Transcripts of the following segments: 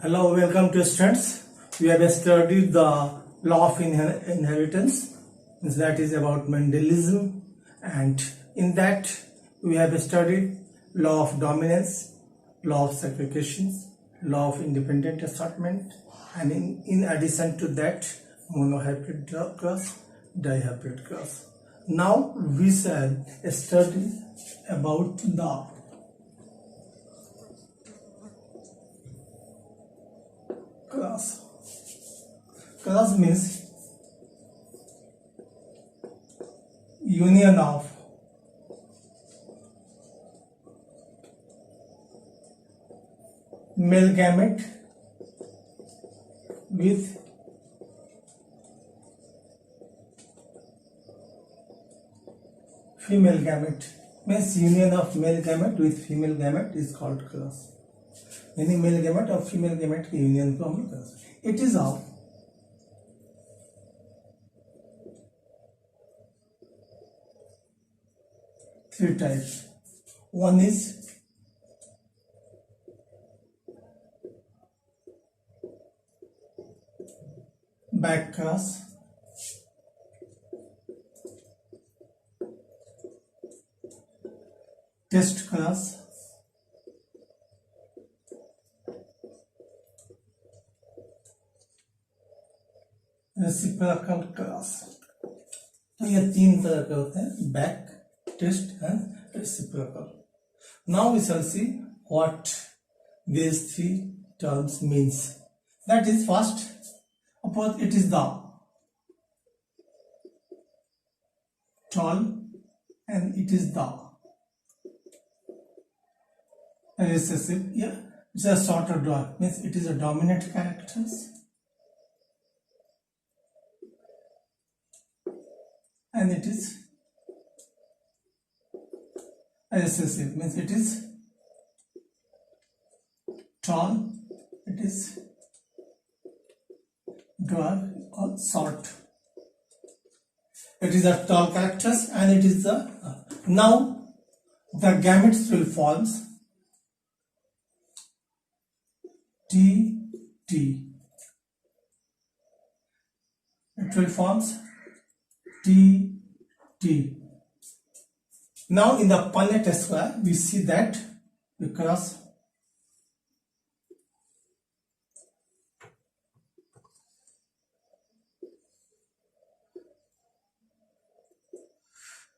Hello, welcome to students. We have studied the law of inheritance, that is about Mendelism, and in that we have studied law of dominance, law of segregation, law of independent assortment, and in addition to that, monohybrid cross, dihybrid cross. Now we shall study about the cross. Cross means union of male gamete with female gamete. Means union of male gamete with female gamete is called cross. यानी male gamete और female gamete की union को हम कर सकते हैं. It is of three types. One is back cross, test cross, reciprocal cross. तो ये तीन तरह के होते हैं, back, test and reciprocal. Now we shall see what these three terms means. That is, first, suppose it is the tall and it is the recessive. Yeah, it's a shorter dwarf, means it is a dominant characters. And it is recessive, means it is tall, it is dwarf or short. It is a tall characters and it is the now the gametes will form T. It will form T. Now in the Punnett square we see that because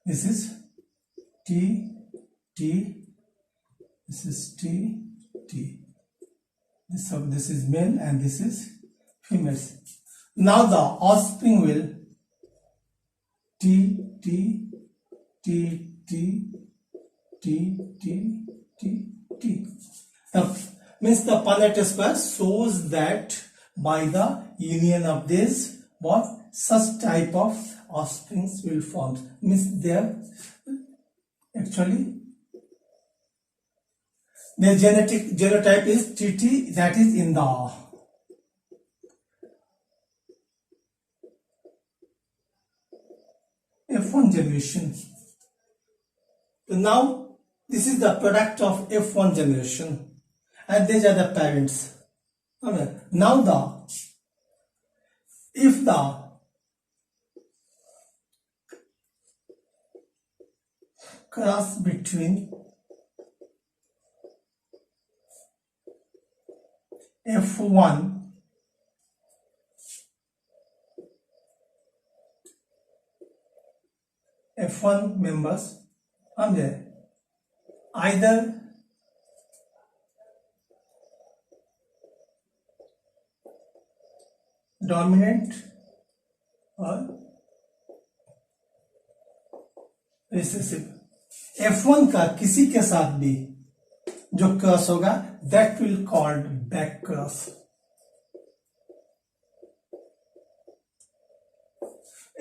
this is T, this is T. This is male and this is female. Now the offspring will T. Means the Punnett square shows that by the union of this, what such type of offsprings will form. Means there actually the genotype is TT, that is in the F1 generation. So now this is the product of F1 generation and these are the parents. Okay. Now if the cross between F1 members either dominant or recessive. F1 का किसी के साथ भी जो cross होगा that will called back cross.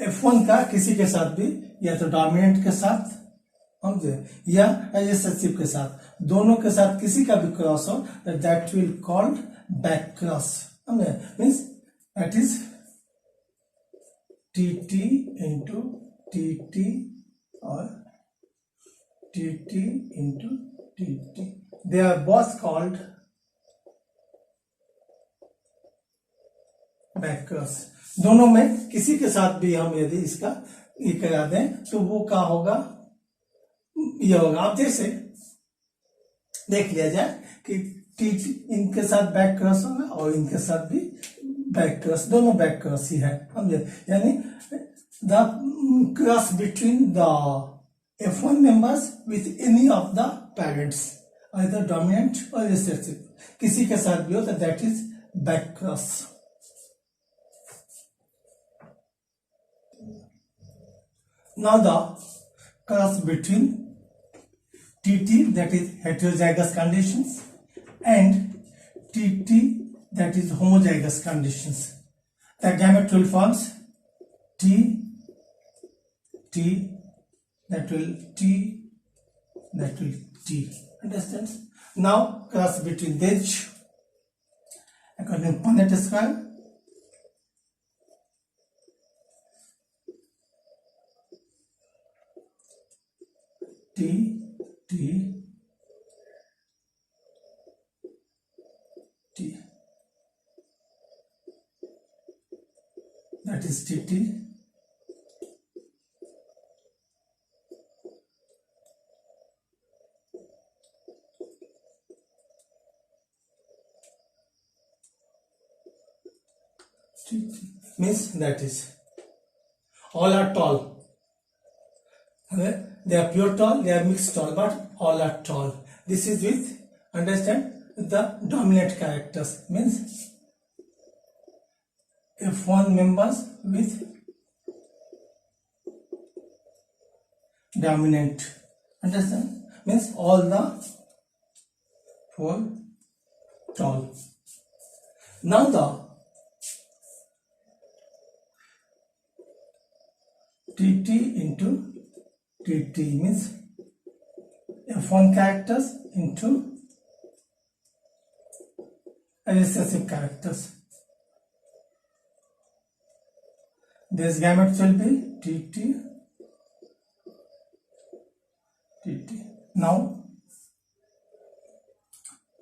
F1 का किसी के साथ भी या तो डोमिनेंट के साथ समझे या रिसेसिव के साथ, दोनों के साथ किसी का भी क्रॉस हो that will called back cross. समझे, means that is TT into TT or TT into TT. They are both called back cross. दोनों में किसी के साथ भी हम यदि इसका ये करा दें तो वो क्या होगा, ये होगा। आप जैसे देख लिया जाए कि टी इनके साथ बैक क्रॉस होगा और इनके साथ भी बैक क्रॉस, दोनों बैक क्रॉस ही है, समझे। यानी the cross between the F1 members with any of the parents, either dominant or recessive, किसी के साथ भी हो तो that is back cross. Now the cross between TT, that is heterozygous conditions, and TT, that is homozygous conditions. The gamete will forms T, that will T, that will T. Understand? Now cross between these according to Punnett square. T, that is TT. Means that is all are tall. Okay? They are pure tall, they are mixed tall, but all are tall. This is with, understand, the dominant characters. Means F1 members with dominant. Understand? Means all the four tall. Now the TT into TT means F1 characters into recessive characters. This gamete will be TT. Now,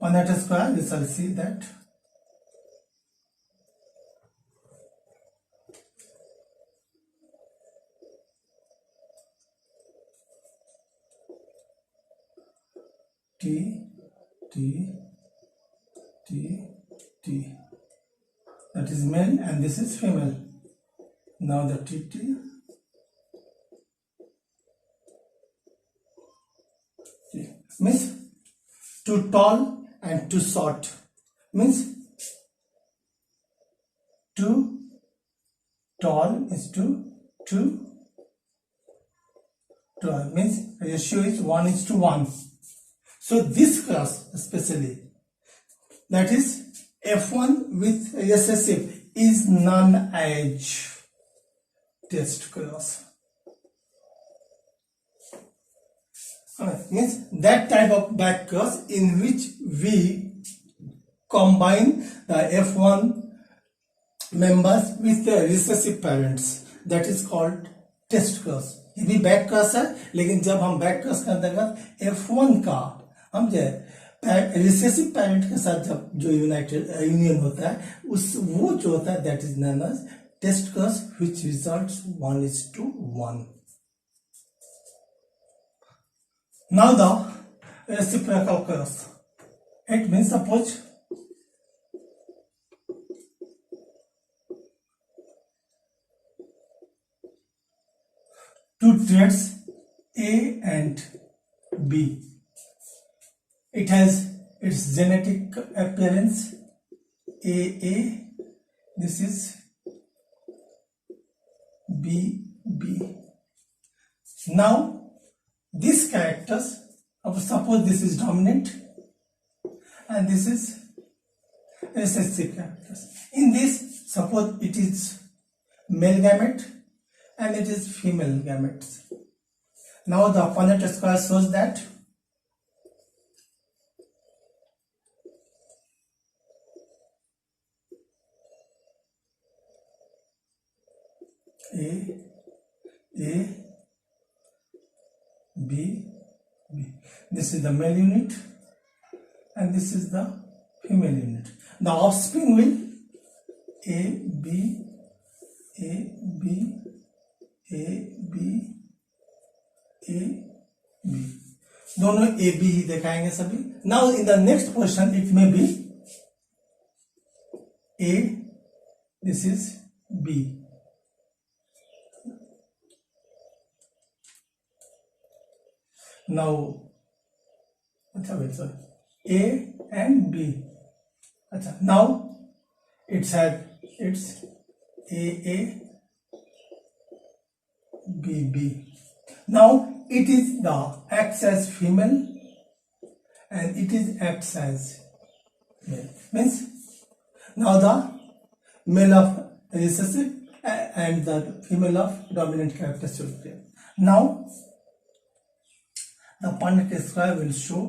Punnett square, we shall see that T, that is male and this is female. Now the TT, means too tall and too short, means too tall is to too tall, means ratio is 1:1. So this class especially, that is F1 with recessive, is non-age test class. Means that type of back cross in which we combine the F1 members with the recessive parents, that is called test cross. ये भी back cross है, लेकिन जब हम back cross के अंतर्गत F1 का हम जो रिसेसिव पैरेंट के साथ जब जो यूनियन होता है उस वो जो होता है that is known as test cross which results 1:1. Now the reciprocal cross. It means suppose two traits A and B. It has its genetic appearance AA. This is BB. Now these characters, suppose this is dominant and this is recessive characters. In this, suppose it is male gamete and it is female gametes. Now the Punnett square shows that A, B, B. This is the male unit and this is the female unit. The offspring will A B A B A B A B, दोनों A B ही दिखाएंगे सभी। Now in the next portion it may be A, this is B. Now अच्छा wait sorry, A and B, अच्छा now it's A B B. Now it is the acts as female and it is acts as male, means now the male of recessive and the female of dominant character should appear. Now the Punnett square will show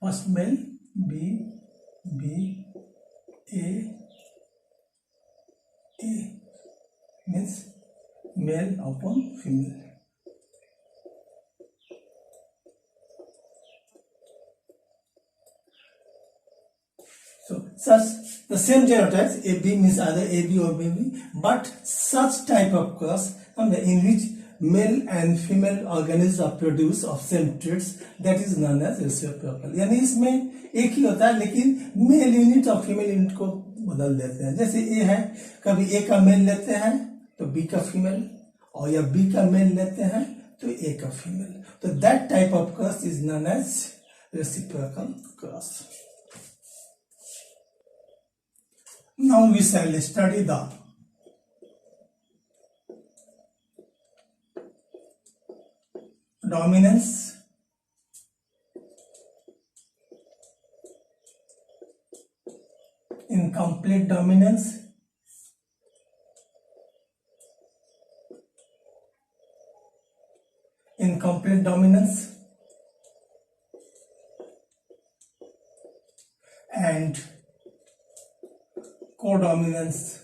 first male B B A A, means male upon female. So such the same genotypes AB means either AB or BB, but such type of cross in which male and female organisms are produced of same traits, that is known as reciprocal. यानी इसमें एक ही होता है लेकिन mail unit और female unit को बदल देते हैं। जैसे ए है, कभी ए का मेल लेते हैं तो बी का फीमेल, और या बी का मेल लेते हैं तो ए का फीमेल, तो that type of cross is known as reciprocal cross. Now we shall study the dominance, incomplete dominance, incomplete dominance, and codominance.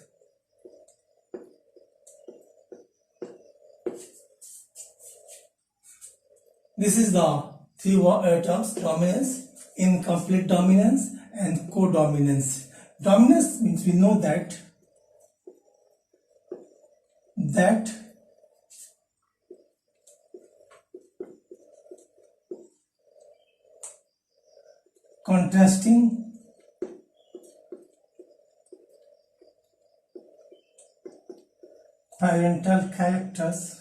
This is the three terms: dominance, incomplete dominance, and codominance. Dominance means we know that contrasting parental characters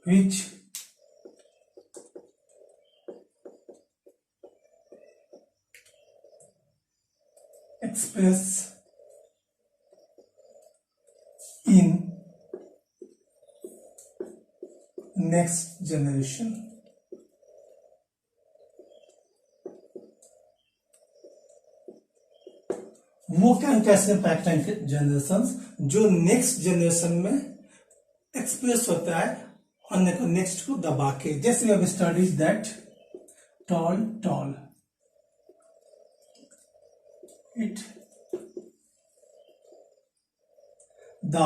which express in next generation. वो क्या कैसे pattern के generation जो next generation में express होता है अन्य को नेक्स्ट को दबा के, जैसे we have studies that tall tall it the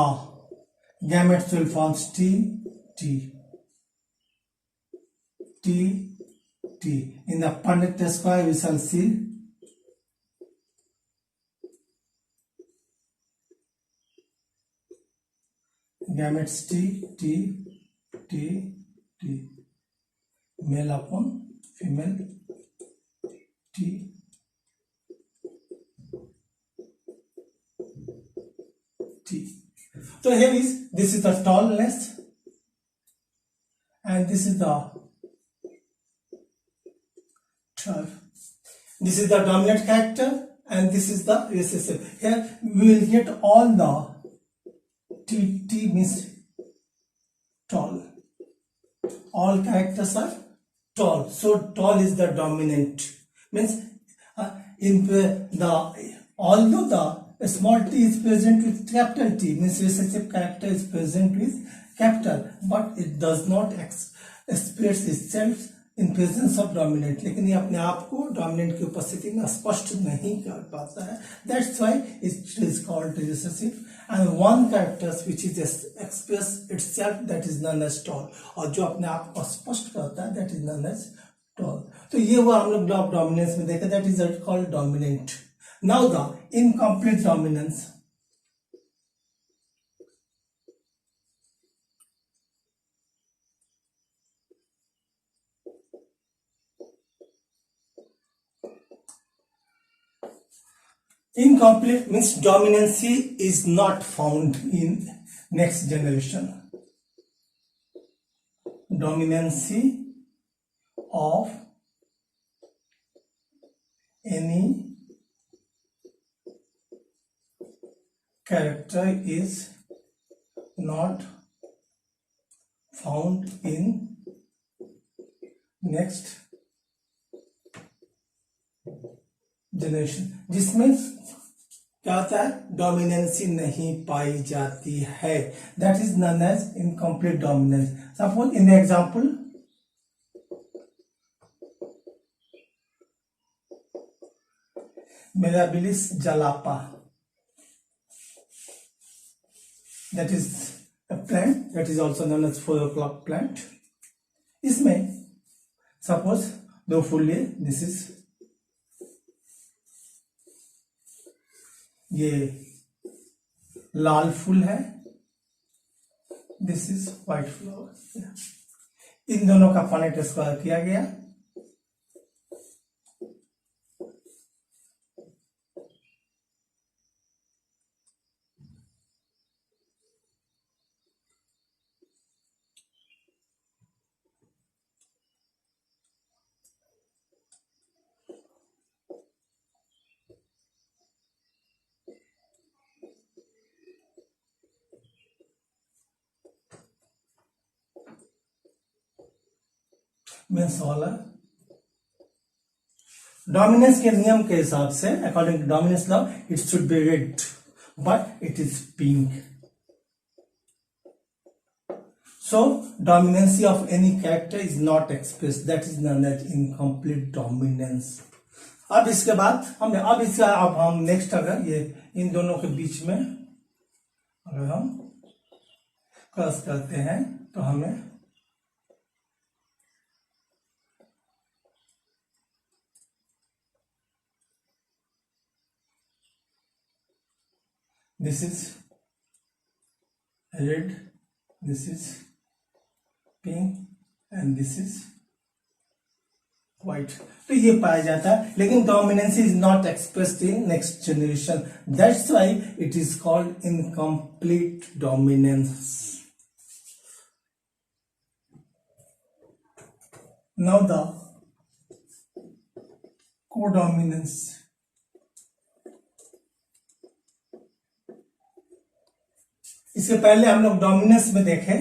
gametes will form T T T T. In the Punnett square we shall see gametes T T T T, male upon female T T. So here is, this is the tallness and this is the tall. This is the dominant character and this is the recessive. Here we will get all the T. T means tall. All characters are tall. So tall is the dominant. Means although the small t is present with capital T, means recessive character is present with capital, but it does not express itself in presence of dominant. लेकिन ये अपने आप को dominant की उपस्थिति में स्पष्ट नहीं कर पाता है. That's why it is called recessive. and one character which is express itself, that is known as tall, और जो अपने आप को स्पष्ट करता है, that is known as tall. तो ये वो हम लोग ऑफ डोमिनेंस में देखा, that is called dominant. Now the incomplete dominance. Incomplete means dominancy is not found in next generation. Dominancy of any character is not found in next generation, जिसमें क्या होता है, डोमिनेंसी नहीं पाई जाती है, that is known as incomplete dominance. Suppose in the example, Mirabilis jalapa, that is a plant, that is also known as 4 o'clock plant. इसमें suppose दो फूल लिए, दिस इज ये लाल फूल है, दिस इज व्हाइट फ्लावर. इन दोनों का पॉइंट स्क्वायर किया गया. मीन्स वाला डोमिनेंस के नियम के हिसाब से, according to dominance law, it should be red but it is pink. So dominancy of any character is not express, that is known as incomplete dominance. अब इसके बाद अब हम नेक्स्ट, अगर ये इन दोनों के बीच में अगर हम क्रॉस करते हैं तो हमें this is red, this is pink and this is white. तो ये पाया जाता है, लेकिन dominancy is not expressed in next generation, that's why it is called incomplete dominance. Now the codominance. इससे पहले हम लोग डोमिनेंस में देखें,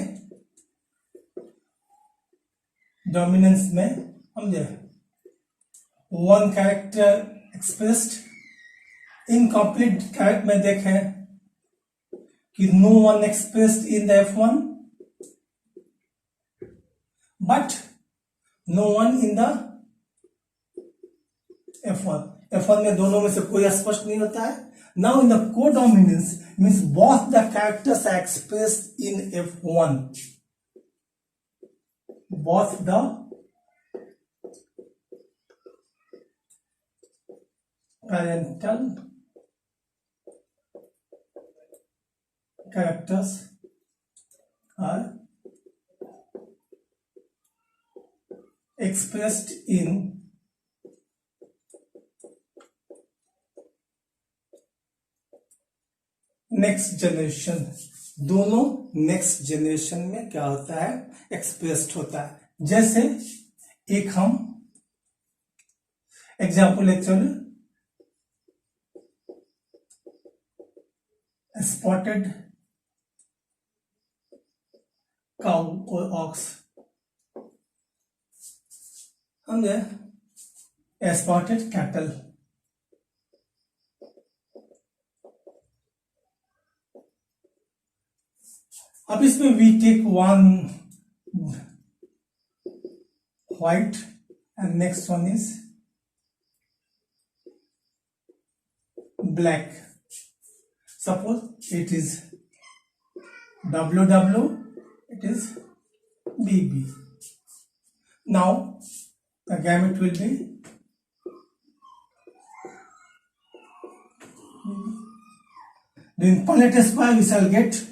डोमिनेंस में हम one character expressed. Incomplete character में देखें कि no one expressed in the F1 but no one in the F1. F1 में दोनों में से कोई स्पष्ट नहीं होता है. Now in the codominance means both the characters are expressed in F1. Both the parental characters are expressed in next generation. दोनों नेक्स्ट जनरेशन में क्या होता है, एक्सप्रेस्ड होता है. जैसे एक हम एग्जाम्पल ले चलो, स्पॉटेड काउ और ऑक्स. समझे, स्पॉटेड कैटल. अब इसमें we take one white and next one is black. suppose it is WW, it is BB. Now the gamete will be in Punnett square we shall get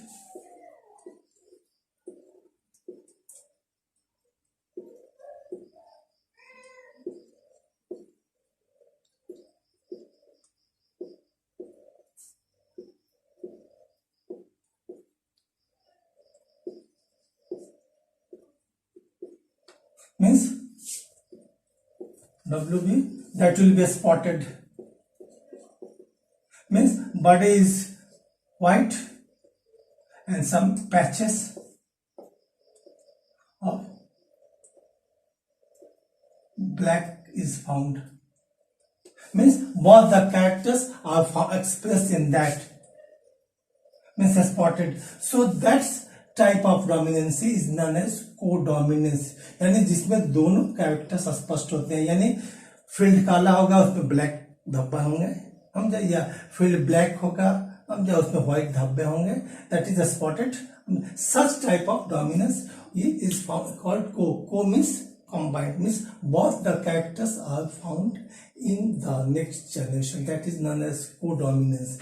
means WB, that will be spotted, means body is white and some patches of black is found, means both the characters are expressed in that, means spotted. So that's type of dominancy is known as codominance, यानी जिसमें दोनों characters स्पष्ट होते हैं, यानी field काला होगा उसमें ब्लैक धब्बे होंगे, समझे, या फील्ड ब्लैक होगा समझे उसमें व्हाइट धब्बे होंगे, that is spotted. Such type of dominance is called को. को means combined, means both the characters are found in the next generation, that is known as codominance.